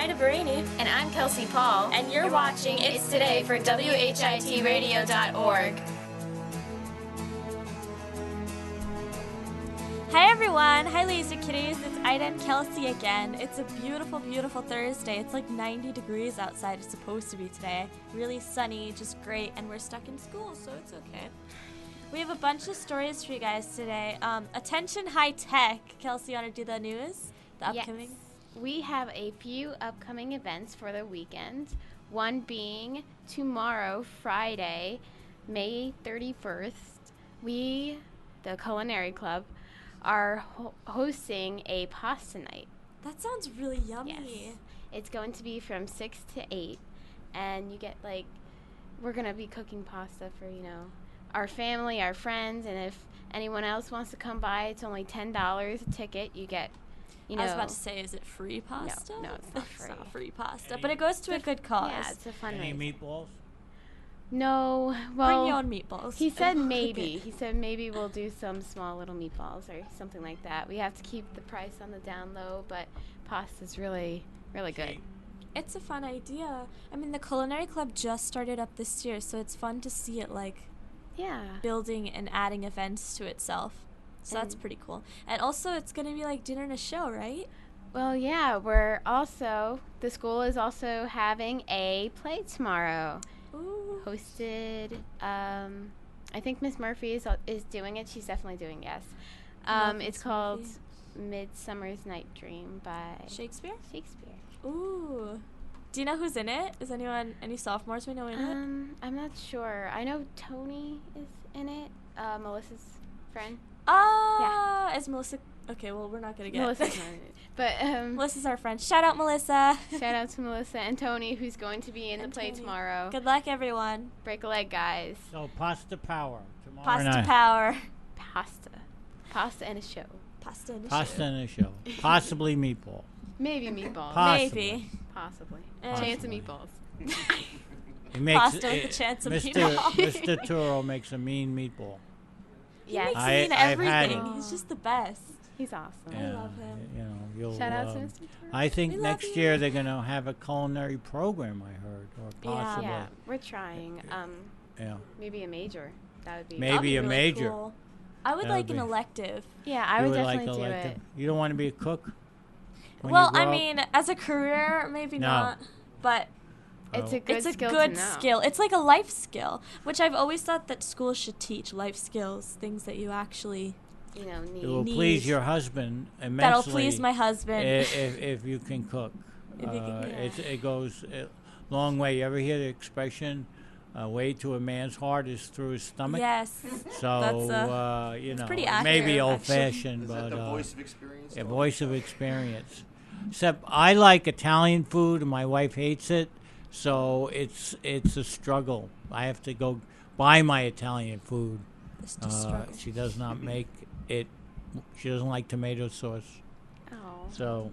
Ida Barini. And I'm Kelsey Paul. And you're watching It's Today for WHIT Radio.org. Hi everyone! Hi Laser Kitties, it's Ida and Kelsey again. It's a beautiful, beautiful Thursday. It's like 90 degrees outside. It's supposed to be today. Really sunny, just great, and we're stuck in school, so it's okay. We have a bunch of stories for you guys today. Attention high tech. Kelsey, you want to do the news? The upcoming? Yes. We have a few upcoming events for the weekend. One being tomorrow, Friday, May 31st. We, the Culinary Club, are hosting a pasta night. That sounds really yummy. Yes. It's going to be from 6 to 8, and you get, we're going to be cooking pasta for, our family, our friends, and if anyone else wants to come by, it's only $10 a ticket. You get, I was about to say, is it free pasta? No, it's not free. It's not free pasta, but it goes to a good cause. Yeah, it's a fun Any reason. meatballs? No, well, bring your own meatballs. He said maybe. He said maybe we'll do some small little meatballs or something like that. We have to keep the price on the down low, but pasta's really, really good. It's a fun idea. I mean, the Culinary Club just started up this year, so it's fun to see it building and adding events to itself. So that's pretty cool. And also, it's going to be like dinner and a show, right? Well, yeah, the school is also having a play tomorrow. Ooh. Hosted, I think Miss Murphy is doing it. She's definitely doing it, yes. It's called Midsummer's Night Dream by Shakespeare. Ooh. Do you know who's in it? Is any sophomores we know in it? I'm not sure. I know Tony is in it, Melissa's friend. Oh, yeah. Is Melissa... Okay, well, we're not going to get... Melissa's not in it. But, Melissa's our friend. Shout out, Melissa. Shout out to Melissa and Tony, who's going to be in the play tomorrow. Good luck, everyone. Break a leg, guys. So, pasta power tomorrow Pasta night. power. Pasta and a show. Pasta and a show. Possibly meatball. Maybe meatballs. Maybe. Possibly. Possibly. Chance of meatballs. Pasta with a chance of meatballs. Mr. Turo makes a mean meatball. Yeah, he makes I've everything. He's just the best. He's awesome. I love him. You'll, shout out to Mr. Turo. I think next year they're going to have a culinary program, I heard, or possibly. Yeah, we're trying. Maybe a major. That would be maybe a really major. Cool. I would like an elective. Yeah, I would definitely do it. You don't want to be a cook? Well, I mean, as a career, maybe not, but it's a good skill. It's like a life skill, which I've always thought that schools should teach life skills, things that you actually need. It will please your husband immensely. That'll please my husband. if you can cook. It goes a long way. You ever hear the expression, way to a man's heart is through his stomach? Yes. So, that's pretty accurate, maybe old-fashioned, but... Is that the voice of experience? A voice of experience. Except I like Italian food, and my wife hates it, so it's a struggle. I have to go buy my Italian food. She does not make it. She doesn't like tomato sauce. Oh. So,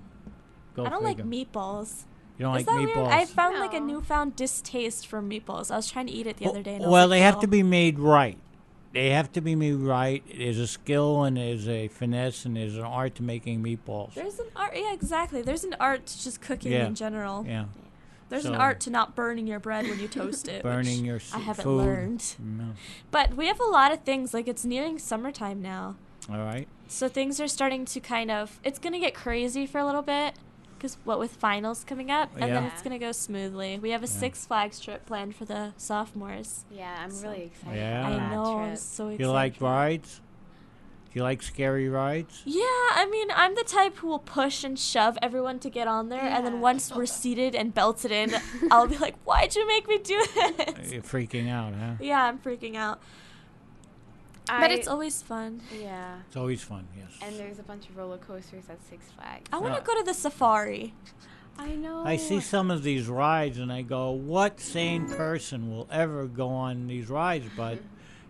I don't like meatballs. You don't Is like that meatballs? Weird? I found a newfound distaste for meatballs. I was trying to eat it the other day. And they have to be made right. They have to be made right. There's a skill and there's a finesse and there's an art to making meatballs. There's an art. Yeah, exactly. There's an art to just cooking in general. Yeah. There's an art to not burning your bread when you toast it. Burning your food. I haven't food. learned. No. But we have a lot of things. It's nearing summertime now. All right. So things are starting to it's going to get crazy for a little bit. Because with finals coming up, and then it's going to go smoothly. We have a Six Flags trip planned for the sophomores. Yeah, I'm really excited. Yeah. About I know, that I'm trip. so excited. You like rides? Do you like scary rides? Yeah, I mean, I'm the type who will push and shove everyone to get on there, and then once we're seated and belted in, I'll be like, why'd you make me do this? You're freaking out, huh? Yeah, I'm freaking out. But it's always fun. Yeah. It's always fun, yes. And there's a bunch of roller coasters at Six Flags. I want to go to the safari. I know. I see some of these rides and I go, what sane person will ever go on these rides? But,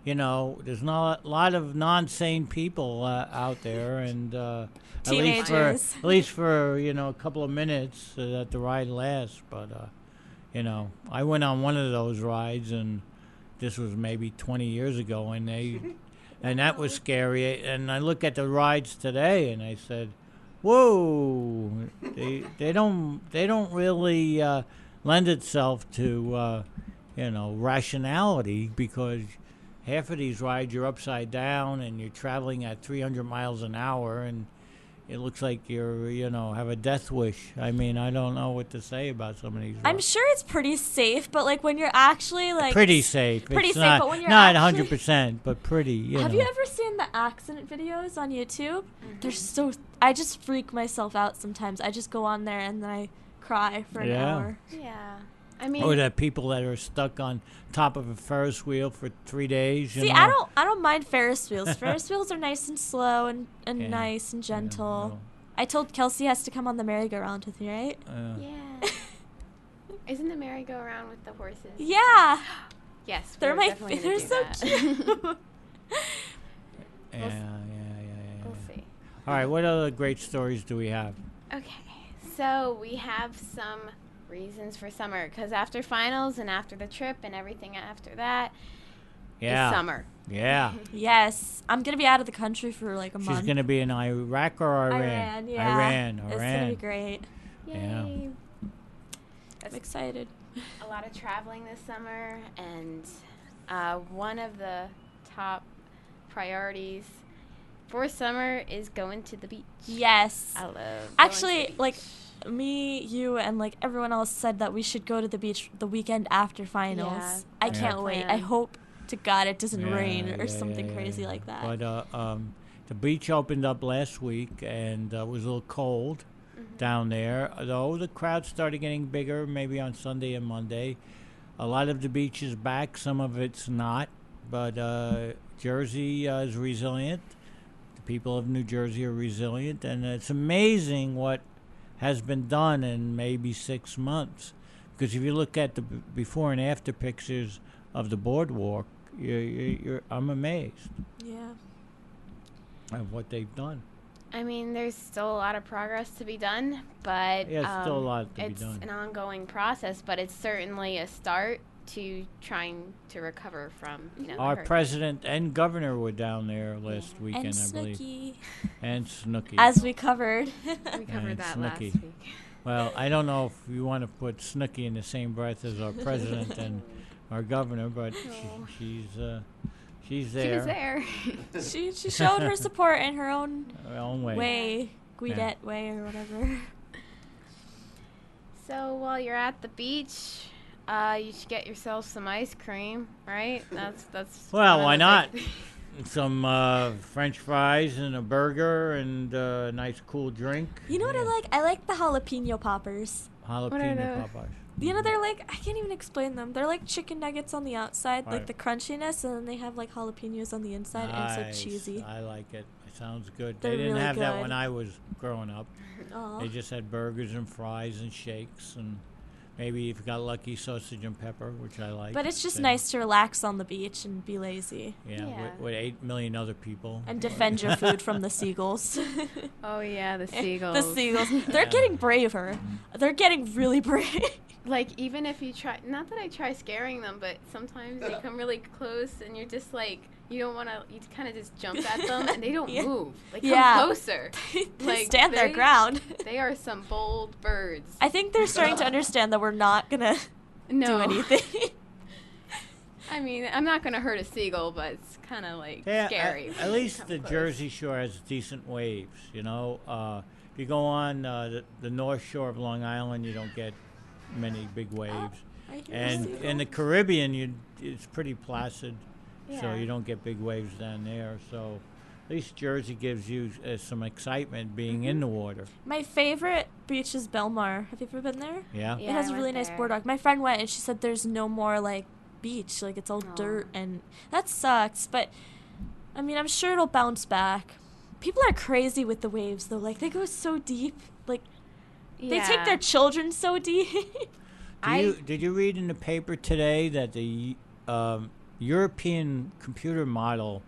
there's not a lot of non-sane people out there, and teenagers. At least for a couple of minutes that the ride lasts. But, I went on one of those rides, and this was maybe 20 years ago, and that was scary. And I look at the rides today, and I said, whoa, they don't really lend itself to rationality, because half of these rides you're upside down and you're traveling at 300 miles an hour, and it looks like you're, have a death wish. I mean, I don't know what to say about some of these rides. I'm sure it's pretty safe, but like when you're actually like pretty safe. Pretty It's safe, not, but when you're not actually 100%, but pretty. Have you ever seen the accident videos on YouTube? They're so. I just freak myself out sometimes. I just go on there and then I cry for an hour. Yeah. I mean, or the people that are stuck on top of a Ferris wheel for 3 days. See, I don't mind Ferris wheels. Ferris wheels are nice and slow and nice and gentle. I told Kelsey has to come on the merry-go-round with me, right? Yeah. Isn't the merry-go-round with the horses? Yeah. Yes, they're they're so cute. Yeah. We'll see. All right, what other great stories do we have? Okay, so we have some reasons for summer, because after finals and after the trip and everything after that, is summer. Yeah. Yes. I'm going to be out of the country for like a month. She's going to be in Iraq or Iran? Iran, yeah. Iran. It's going to be great. Yay. I'm excited. A lot of traveling this summer, and one of the top priorities for summer is going to the beach. Yes. I love Actually, like, me, you, and like everyone else said that we should go to the beach the weekend after finals. Yeah, I can't wait. I hope to God it doesn't rain or something yeah, crazy like that. But the beach opened up last week, and it was a little cold down there. Though the crowd started getting bigger, maybe on Sunday and Monday. A lot of the beach is back. Some of it's not. But Jersey is resilient. The people of New Jersey are resilient, and it's amazing what has been done in maybe 6 months. Because if you look at the before and after pictures of the boardwalk, I'm amazed. Yeah. Of what they've done. I mean, there's still a lot of progress to be done, but still a lot to be done. It's an ongoing process, but it's certainly a start to trying to recover from. Our president and governor were down there last weekend, and I believe. Snooki. And Snooki. As we covered. We covered that Snooki. last week. Well, I don't know if you want to put Snooki in the same breath as our president and our governor, but she's there. She was there. she showed her support in her own way. Guidette way or whatever. So while you're at the beach, you should get yourself some ice cream, right? That's. Well, why not? Some French fries and a burger and a nice cool drink. You know what I like? I like the jalapeno poppers. Jalapeno poppers. You know, they're like, I can't even explain them. They're like chicken nuggets on the outside, Right. like the crunchiness, and then they have like jalapenos on the inside, and it's like cheesy. I like it. It sounds good. They're They didn't really have that good. when I was growing up. Aw. They just had burgers and fries and shakes, and maybe if you got lucky, sausage and pepper, which I like. But it's just Then- nice to relax on the beach and be lazy. Yeah, Yeah. With 8 million other people. And defend your food from the seagulls. Oh yeah, the seagulls. The seagulls. They're getting braver. They're getting really brave. Like, even if you try, not that I try scaring them, but sometimes they come really close and you're just like, you don't want to, you kind of just jump at them and they don't move. Like, come closer. They stand their ground. They are some bold birds. I think they're starting to understand that we're not going to do anything. I mean, I'm not going to hurt a seagull, but it's kind of like scary. At least the Jersey Shore has decent waves, you know. If you go on the North Shore of Long Island, you don't get many big waves. And in the Caribbean, it's pretty placid, so you don't get big waves down there. So at least Jersey gives you some excitement being in the water. My favorite beach is Belmar. Have you ever been there? Yeah. It has a really nice boardwalk. My friend went and she said there's no more like beach, like it's all dirt, and that sucks. But I mean, I'm sure it'll bounce back. People are crazy with the waves though. Like they go so deep. Like they take their children so deep. Did you read in the paper today that the European computer model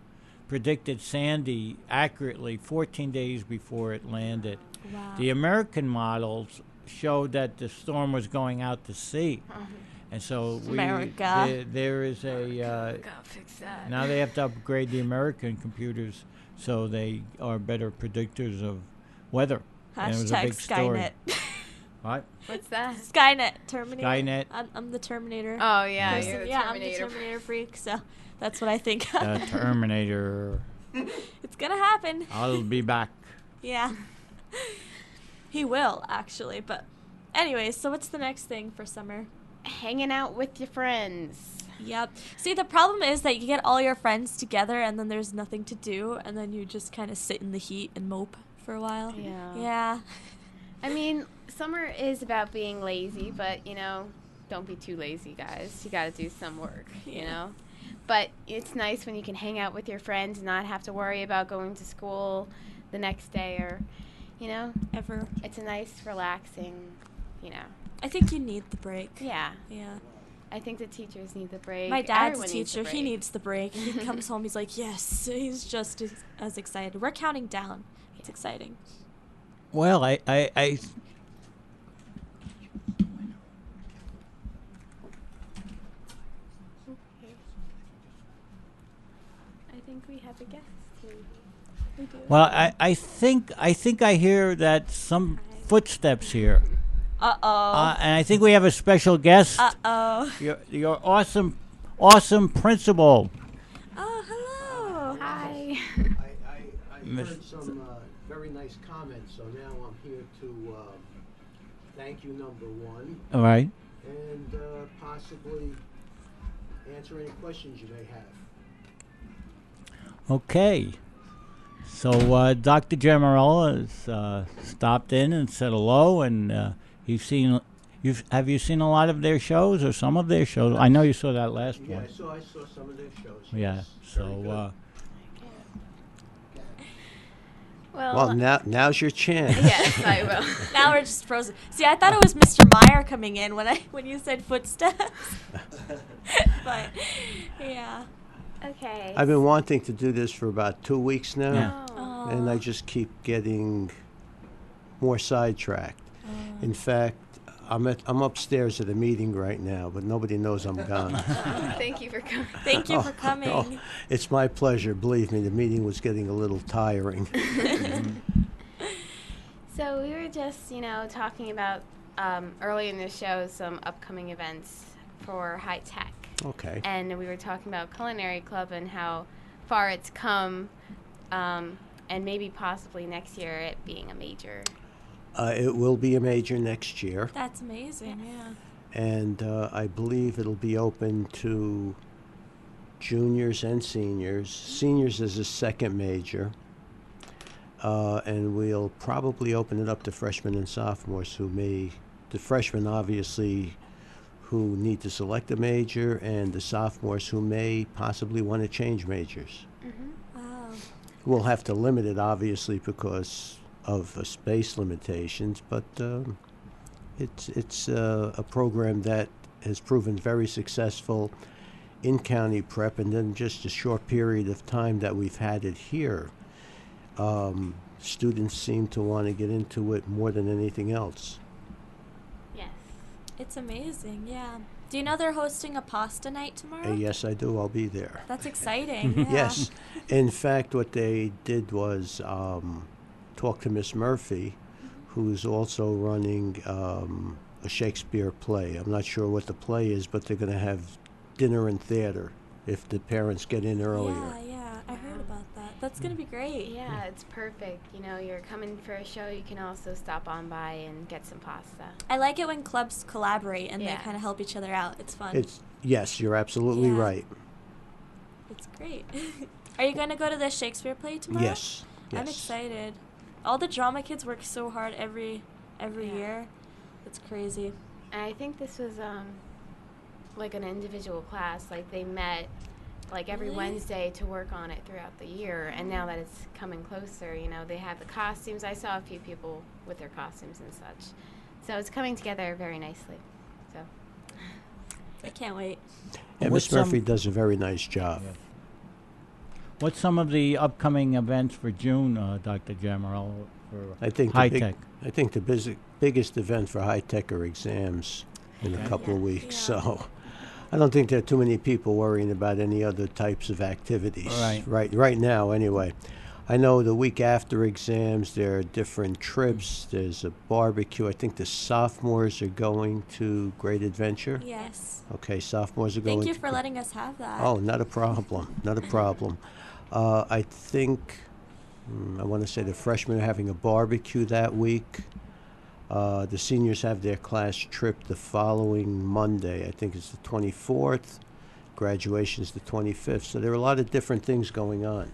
predicted Sandy accurately 14 days before it landed? Wow. The American models showed that the storm was going out to sea. And so there is a fix that. now they have to upgrade the American computers so they are better predictors of weather. and it was a Hashtag big story. Skynet. What? What's that? Skynet. Terminator. Skynet. I'm the Terminator. Oh yeah, person. you're the Yeah, Terminator. I'm the Terminator freak, so that's what I think. The Terminator. It's gonna happen. I'll be back. Yeah. He will, actually. But anyways, so what's the next thing for summer? Hanging out with your friends. Yep. See, the problem is that you get all your friends together and then there's nothing to do and then you just kind of sit in the heat and mope for a while. Yeah. Yeah. I mean, summer is about being lazy, but, you know, don't be too lazy, guys. You got to do some work, you know? But it's nice when you can hang out with your friends and not have to worry about going to school the next day or, you know? Ever. It's a nice, relaxing, you know. I think you need the break. Yeah. Yeah. I think the teachers need the break. My dad's Everyone a needs the teacher. He break. needs the break. He comes home, he's like, yes. He's just as excited. We're counting down. It's exciting. Well, I I think we have a guest. We do. well, I think I hear that some footsteps here. Uh-oh. And I think we have a special guest. Uh-oh. Your awesome principal. Oh, hello. Hi. I Miss- heard some very nice comments, so now I'm here to thank you, number one, All right. and possibly answer any questions you may have. Okay. So Dr. Gemarola has stopped in and said hello, and have you seen a lot of their shows or some of their shows? I know you saw that last Yeah, one. I saw some of their shows. Yeah. Yes. Very So good. Well, now's your chance. yes, I will. Now we're just frozen. See, I thought it was Mr. Meyer coming in when you said footsteps. But, yeah. Okay. I've been wanting to do this for about 2 weeks now, Yeah. Oh. and I just keep getting more sidetracked. In fact, I'm upstairs at a meeting right now, but nobody knows I'm gone. Thank you for coming. Thank you for coming. Oh, it's my pleasure. Believe me, the meeting was getting a little tiring. So we were just, you know, talking about early in the show some upcoming events for high tech. Okay. And we were talking about Culinary Club and how far it's come, and maybe possibly next year it being a major. It will be a major next year, That's amazing, yeah. and I believe it'll be open to juniors and seniors. Seniors is a second major, and we'll probably open it up to freshmen and sophomores the freshmen obviously who need to select a major, and the sophomores who may possibly want to change majors. Wow. We'll have to limit it, obviously, because of space limitations, but it's a program that has proven very successful in county prep, and then just a short period of time that we've had it here, students seem to want to get into it more than anything else. Yes. It's amazing, yeah. Do you know they're hosting a pasta night tomorrow? Yes, I do. I'll be there. That's exciting, yeah. Yes. In fact, what they did was talk to Miss Murphy, who's also running a Shakespeare play. I'm not sure what the play is, but they're going to have dinner and theater if the parents get in earlier. Yeah, I heard about that. That's going to be great. Yeah, it's perfect. You know, you're coming for a show, you can also stop on by and get some pasta. I like it when clubs collaborate and Yeah. they kind of help each other out. It's fun. Yes, you're absolutely Yeah. right. It's great. Are you going to go to the Shakespeare play tomorrow? Yes. I'm excited. All the drama kids work so hard every year. It's crazy. And I think this was like an individual class. Like they met like every Really? Wednesday to work on it throughout the year. And now that it's coming closer, you know, they have the costumes. I saw a few people with their costumes and such. So it's coming together very nicely. So I can't wait. And What's Miss Murphy does a very nice job. Yeah. What's some of the upcoming events for June, Dr. Gemarola, for I think high the tech? I think the biggest event for high tech are exams in Okay. a couple of Yeah. weeks. Yeah. So I don't think there are too many people worrying about any other types of activities. Right. Right now, anyway. I know the week after exams, there are different trips. There's a barbecue. I think the sophomores are going to Great Adventure. Yes. Okay, sophomores are going Thank you to for letting us have that. Oh, not a problem. Not a problem. I think, I want to say the freshmen are having a barbecue that week. The seniors have their class trip the following Monday. I think it's the 24th. Graduation is the 25th. So there are a lot of different things going on.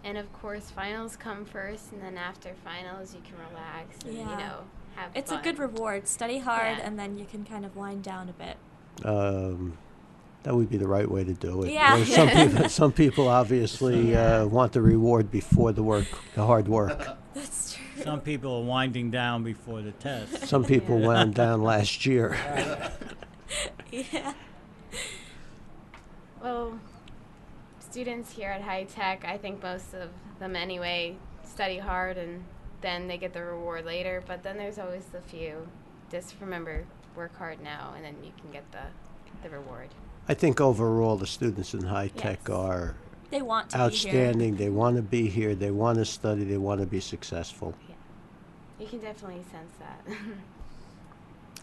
And of course, finals come first, and then after finals, you can relax and, Yeah. have It's fun. a good reward. Study hard, Yeah. and then you can kind of wind down a bit. That would be the right way to do it. Yeah. Some people obviously want the reward before the hard work. That's true. Some people are winding down before the test. Some people wound down last year. Yeah. Well, students here at High Tech, I think most of them anyway, study hard and then they get the reward later. But then there's always the few. Just remember, work hard now, and then you can get the reward. I think overall the students in high tech Yes. are They want to outstanding. be here. They want to be here. They want to study. They want to be successful. You can definitely sense that.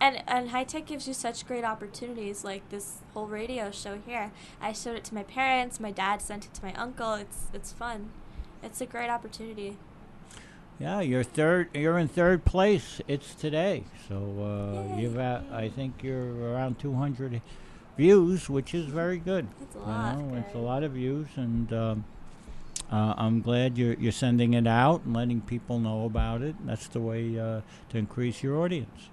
And high tech gives you such great opportunities, like this whole radio show here. I showed it to my parents. My dad sent it to my uncle. It's fun. It's a great opportunity. Yeah, you're in third place. It's today, so Yay. I think you're around 200 views, which is very good. It's a lot. It's a lot of views, and I'm glad you're sending it out and letting people know about it. That's the way to increase your audience.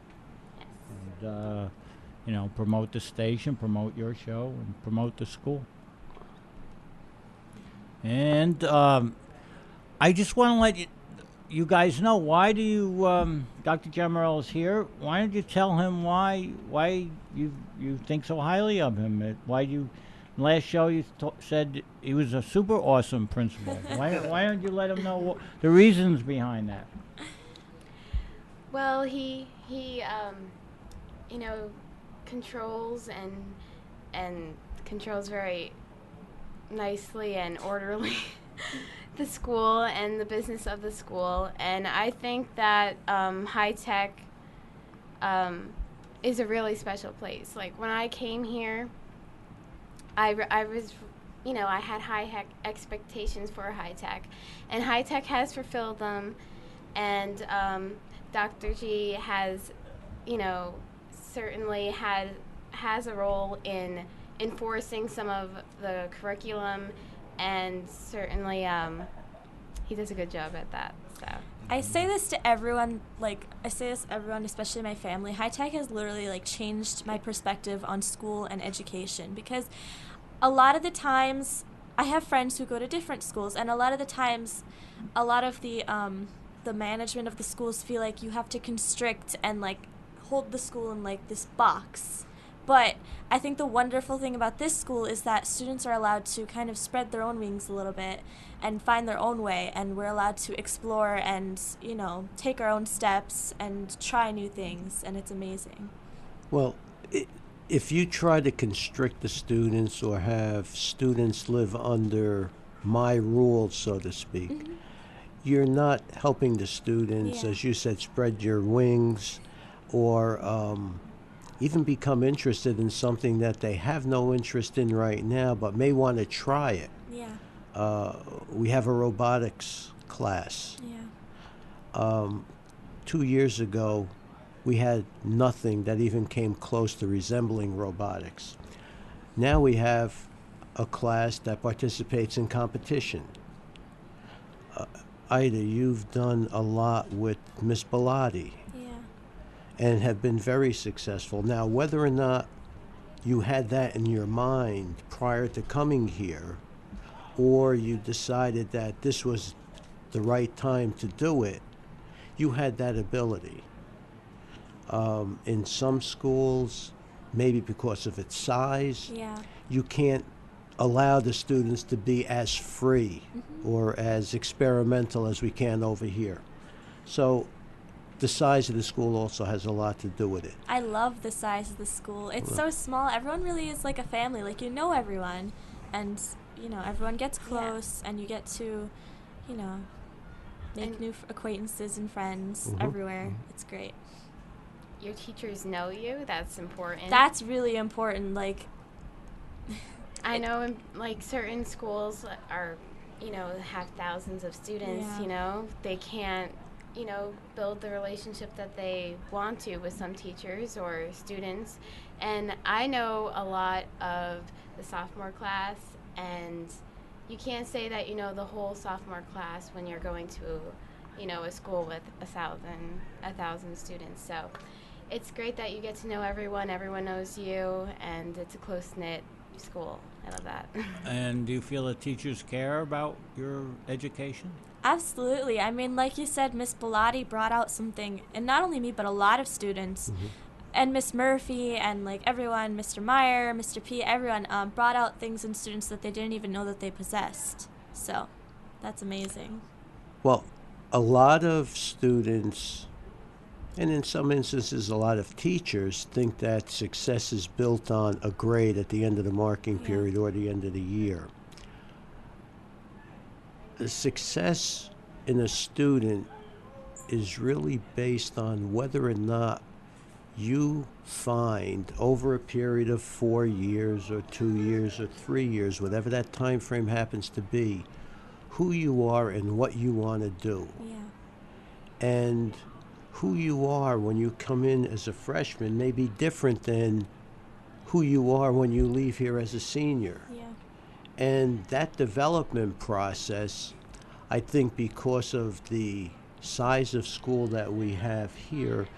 And promote the station, promote your show, and promote the school. And I just want to let you guys know, why do you, Dr. Gemerl is here, why don't you tell him why you think so highly of him? Last show you said he was a super awesome principal. Why don't you let him know the reasons behind that? Well, he controls and controls very nicely and orderly the school and the business of the school. And I think that High Tech is a really special place. Like, when I came here, I was, I had high expectations for High Tech, and High Tech has fulfilled them. And Dr. G has, certainly has a role in enforcing some of the curriculum, and certainly he does a good job at that. So I say this to everyone, especially my family. High Tech has literally changed my perspective on school and education, because a lot of the times I have friends who go to different schools, and a lot of the times a lot of the management of the schools feel like you have to constrict and hold the school in this box. But I think the wonderful thing about this school is that students are allowed to kind of spread their own wings a little bit and find their own way, and we're allowed to explore and, take our own steps and try new things, and it's amazing. Well, if you try to constrict the students or have students live under my rules, so to speak, Mm-hmm. you're not helping the students, as you said, spread your wings, or even become interested in something that they have no interest in right now but may want to try it. Yeah. We have a robotics class. Yeah. 2 years ago, we had nothing that even came close to resembling robotics. Now we have a class that participates in competition. Ida, you've done a lot with Miss Bellotti. And have been very successful. Now, whether or not you had that in your mind prior to coming here, or you decided that this was the right time to do it, you had that ability. In some schools, maybe because of its size, you can't allow the students to be as free or as experimental as we can over here. So the size of the school also has a lot to do with it. I love the size of the school. It's so small. Everyone really is like a family. You know everyone. And, everyone gets close, and you get to, make new acquaintances and friends everywhere. It's great. Your teachers know you. That's important. That's really important. Like, I know in certain schools are, have thousands of students, they can't, build the relationship that they want to with some teachers or students. And I know a lot of the sophomore class, and you can't say that you know the whole sophomore class when you're going to, a school with a thousand students. So it's great that you get to know everyone knows you, and it's a close-knit school. I love that. And do you feel that teachers care about your education? Absolutely. I mean, like you said, Miss Bellotti brought out something, and not only me, but a lot of students, and Miss Murphy, and everyone, Mr. Meyer, Mr. P, everyone brought out things in students that they didn't even know that they possessed. So that's amazing. Well, a lot of students, and in some instances a lot of teachers, think that success is built on a grade at the end of the marking period or the end of the year. The success in a student is really based on whether or not you find over a period of 4 years or 2 years or 3 years, whatever that time frame happens to be, who you are and what you want to do. Yeah. And who you are when you come in as a freshman may be different than who you are when you leave here as a senior. Yeah. And that development process, I think because of the size of school that we have here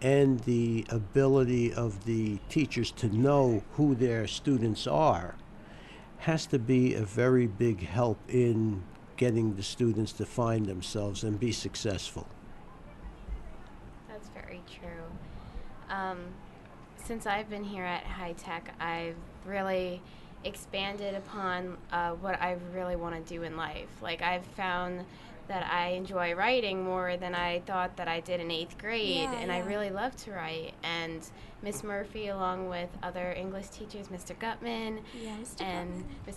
and the ability of the teachers to know who their students are, has to be a very big help in getting the students to find themselves and be successful. That's very true. Since I've been here at High Tech, I've really expanded upon what I really want to do in life. I've found that I enjoy writing more than I thought that I did in 8th grade, and I really love to write. And Miss Murphy, along with other English teachers, Mr. Gutman, Mr.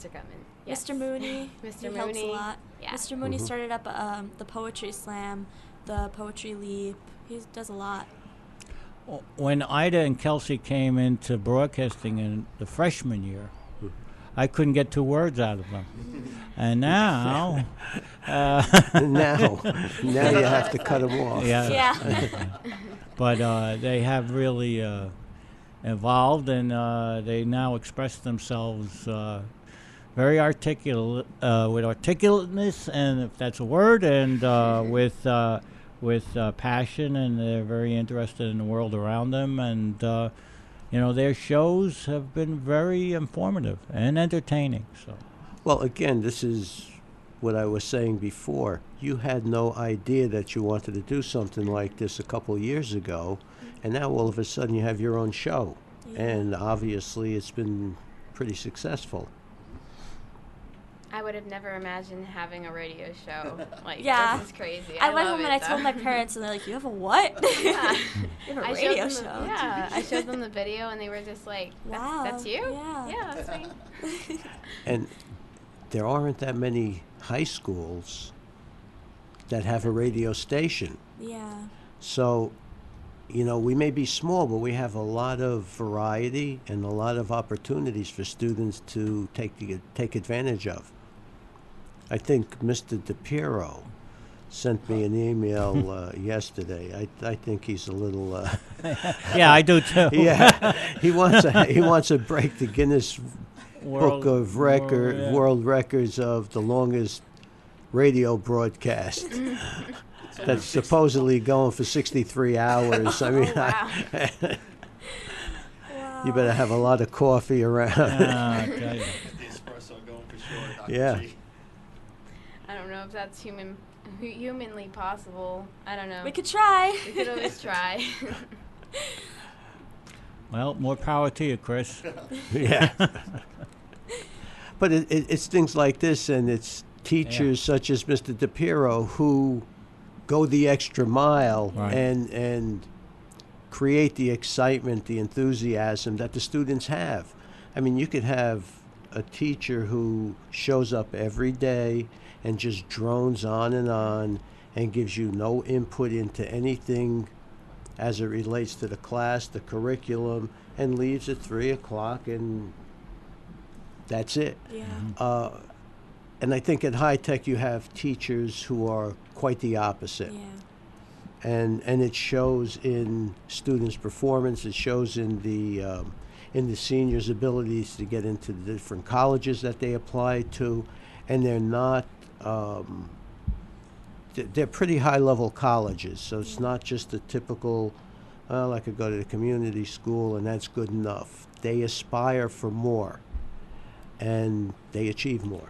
Gutman, yes. Mr. Mooney, Mr. he Mooney helps a lot. Yeah. Mr. Mooney started up the Poetry Slam, the Poetry Leap. He does a lot. When Ida and Kelsey came into broadcasting in the freshman year, I couldn't get 2 words out of them. And now... now you have to cut them off. Yeah. But they have really evolved, and they now express themselves very articulate, with articulateness, and if that's a word, and with passion, and they're very interested in the world around them, and their shows have been very informative and entertaining. So, well, again, this is what I was saying before. You had no idea that you wanted to do something like this a couple years ago, and now all of a sudden you have your own show, and obviously it's been pretty successful. I would have never imagined having a radio show. This is crazy. I went home and I told my parents, and they're like, "You have a what?" You have a radio show. I showed them the video, and they were just like, "Wow, that's you? Yeah, That's me." And there aren't that many high schools that have a radio station. Yeah. So, we may be small, but we have a lot of variety and a lot of opportunities for students to take advantage of. I think Mr. DePiero sent me an email yesterday. I think he's a little. Yeah, I do too. Yeah, he wants to break the Guinness Book of World Records of the longest radio broadcast. That's supposedly going for 63 hours. I mean, wow. You better have a lot of coffee around. I tell you. The espresso going for sure, Dr. Yeah. G. I don't know if that's humanly possible. I don't know. We could try. We could always try. Well, more power to you, Chris. Yeah. But it's things like this, and it's teachers such as Mr. DePiero who go the extra mile and create the excitement, the enthusiasm that the students have. I mean, you could have a teacher who shows up every day and just drones on and gives you no input into anything as it relates to the class, the curriculum, and leaves at 3 o'clock, and that's it. Yeah. And I think at high tech you have teachers who are quite the opposite. Yeah. And it shows in students' performance. It shows in the seniors' abilities to get into the different colleges that they apply to, and they're not. They're pretty high-level colleges, so it's not just a typical. Well, I could go to the community school and that's good enough. They aspire for more, and they achieve more.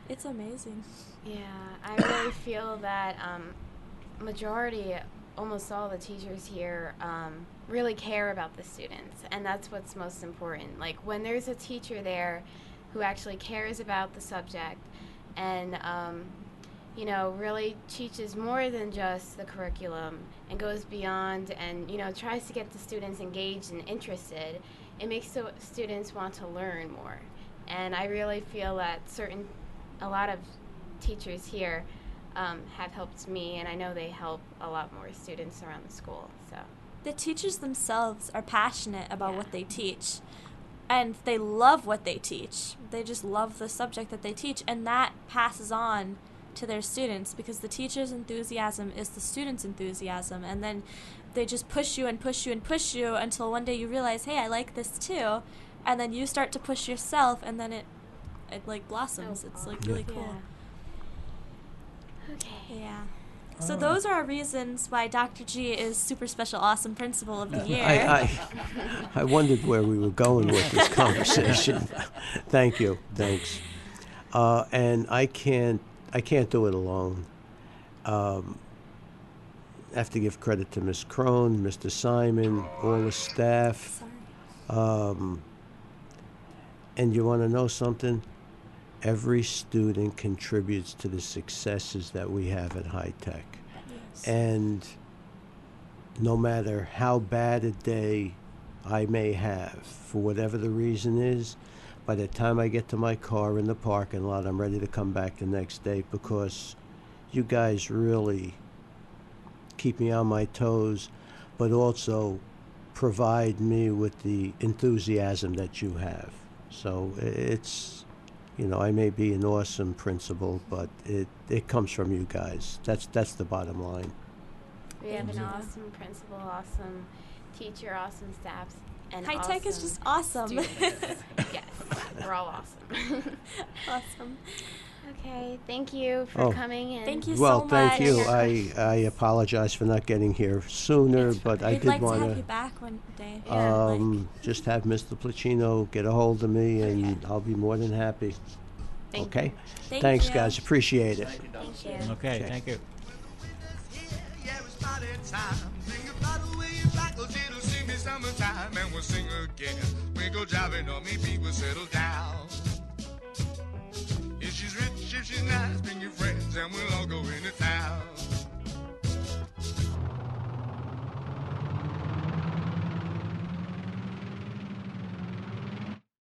It's amazing. Yeah, I really feel that majority, almost all the teachers here really care about the students, and that's what's most important. Like when there's a teacher there who actually cares about the subject and really teaches more than just the curriculum and goes beyond and tries to get the students engaged and interested, it makes the students want to learn more. And I really feel that a lot of teachers here have helped me, and I know they help a lot more students around the school. So The teachers themselves are passionate about what they teach, and they love what they teach. They just love the subject that they teach, and that passes on to their students because the teacher's enthusiasm is the student's enthusiasm, and then they just push you and push you and push you until one day you realize, hey, I like this too, and then you start to push yourself, and then it like blossoms. It's like really cool. Yeah. Okay. Yeah. So those are our reasons why Dr. G is Super Special Awesome Principal of the Year. I wondered where we were going with this conversation. Thank you. Thanks. And I can't do it alone. I have to give credit to Ms. Crone, Mr. Simon, all the staff. Sorry. And you want to know something? Every student contributes to the successes that we have at High Tech. Yes. And no matter how bad a day I may have, for whatever the reason is, by the time I get to my car in the parking lot, I'm ready to come back the next day because you guys really keep me on my toes, but also provide me with the enthusiasm that you have. So it's, I may be an awesome principal, but it comes from you guys. That's the bottom line. We have an awesome principal, awesome teacher, awesome staff, and High Tech is just awesome. students. Yes, we're all awesome. Awesome. Okay, thank you for coming in. Thank you Well, so much. thank you. I apologize for not getting here sooner, but I We'd did like to want have you back one day. just have Mr. Placino get a hold of me, and I'll be more than happy. Thank Okay? you. Thank Thanks, you. guys. Appreciate it. Thank you. Okay, Okay. thank you. Yeah, it's party time. Bring your bottle with you back, 'cause it'll sing me summertime, and we'll sing again. We go driving on me, people settle down. If she's rich, if she's nice, bring your friends, and we'll all go in it.